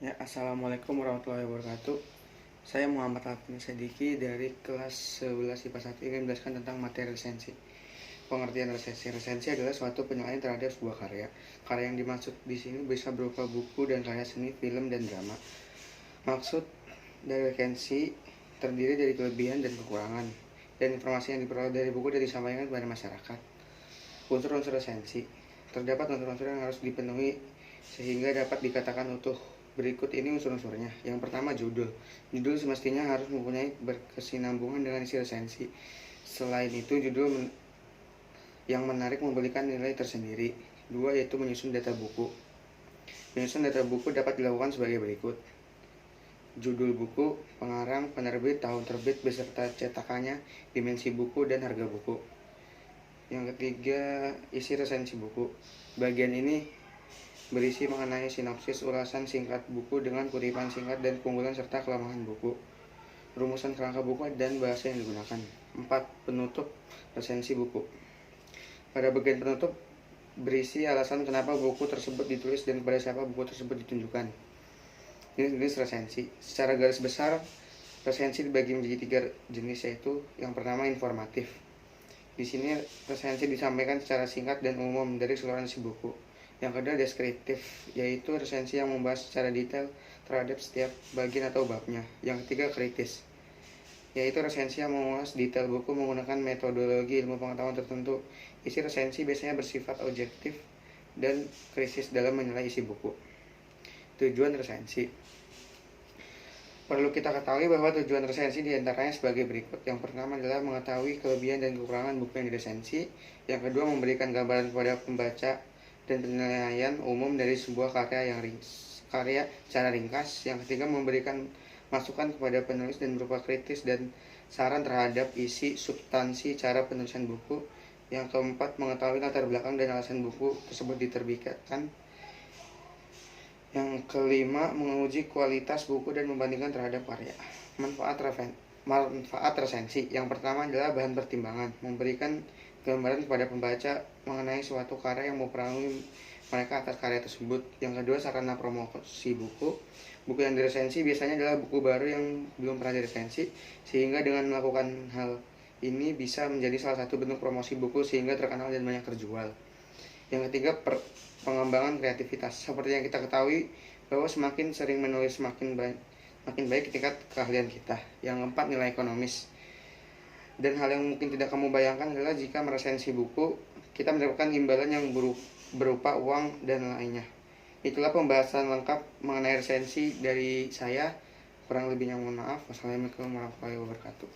Ya, Assalamualaikum warahmatullahi wabarakatuh. Saya Muhammad Alvin Sediki dari kelas 11 IPA 1 ingin menjelaskan tentang materi resensi. Pengertian resensi. Resensi adalah suatu penilaian terhadap sebuah karya. Karya yang dimaksud di sini bisa berupa buku dan karya seni, film, dan drama. Maksud dari resensi terdiri dari kelebihan dan kekurangan, dan informasi yang diperoleh dari buku dan disampaikan kepada masyarakat. Unsur-unsur resensi. Terdapat unsur-unsur yang harus dipenuhi sehingga dapat dikatakan utuh. Berikut ini unsur-unsurnya. Yang pertama, judul. Judul semestinya harus mempunyai berkesinambungan dengan isi resensi. Selain itu, judul yang menarik memberikan nilai tersendiri. Dua, yaitu menyusun data buku. Menyusun data buku dapat dilakukan sebagai berikut. Judul buku, pengarang, penerbit, tahun terbit beserta cetakannya, dimensi buku, dan harga buku. Yang ketiga, isi resensi buku. Bagian ini berisi mengenai sinopsis, ulasan singkat buku dengan kutipan singkat dan keunggulan serta kelemahan buku, rumusan kerangka buku, dan bahasa yang digunakan. 4. Penutup resensi buku. Pada bagian penutup berisi alasan kenapa buku tersebut ditulis dan kepada siapa buku tersebut ditunjukkan. Ini jenis resensi. Secara garis besar, resensi dibagi menjadi 3 jenis, yaitu yang pertama informatif. Di sini resensi disampaikan secara singkat dan umum dari keseluruhan isi buku. Yang kedua, deskriptif, yaitu resensi yang membahas secara detail terhadap setiap bagian atau babnya. Yang ketiga, kritis, yaitu resensi yang mengulas detail buku menggunakan metodologi ilmu pengetahuan tertentu. Isi resensi biasanya bersifat objektif dan kritis dalam menilai isi buku. Tujuan resensi. Perlu kita ketahui bahwa tujuan resensi diantaranya sebagai berikut. Yang pertama adalah mengetahui kelebihan dan kekurangan buku yang diresensi. Yang kedua, memberikan gambaran kepada pembaca dan penilaian umum dari sebuah karya secara ringkas. Yang ketiga, memberikan masukan kepada penulis dan berupa kritis dan saran terhadap isi substansi cara penulisan buku. Yang keempat, mengetahui latar belakang dan alasan buku tersebut diterbitkan. Yang kelima, menguji kualitas buku dan membandingkan terhadap karya. Manfaat resensi. Yang pertama adalah bahan pertimbangan, memberikan gambaran kepada pembaca mengenai suatu karya yang mempengaruhi mereka atas karya tersebut. Yang kedua, sarana promosi buku. Buku yang diresensi biasanya adalah buku baru yang belum pernah diresensi, sehingga dengan melakukan hal ini bisa menjadi salah satu bentuk promosi buku sehingga terkenal dan banyak terjual. Yang ketiga, pengembangan kreativitas. Seperti yang kita ketahui bahwa semakin sering menulis makin baik tingkat keahlian kita. Yang keempat, nilai ekonomis. Dan hal yang mungkin tidak kamu bayangkan adalah jika meresensi buku, kita mendapatkan imbalan yang berupa uang dan lainnya. Itulah pembahasan lengkap mengenai resensi dari saya. Kurang lebihnya mohon maaf. Wassalamualaikum warahmatullahi wabarakatuh.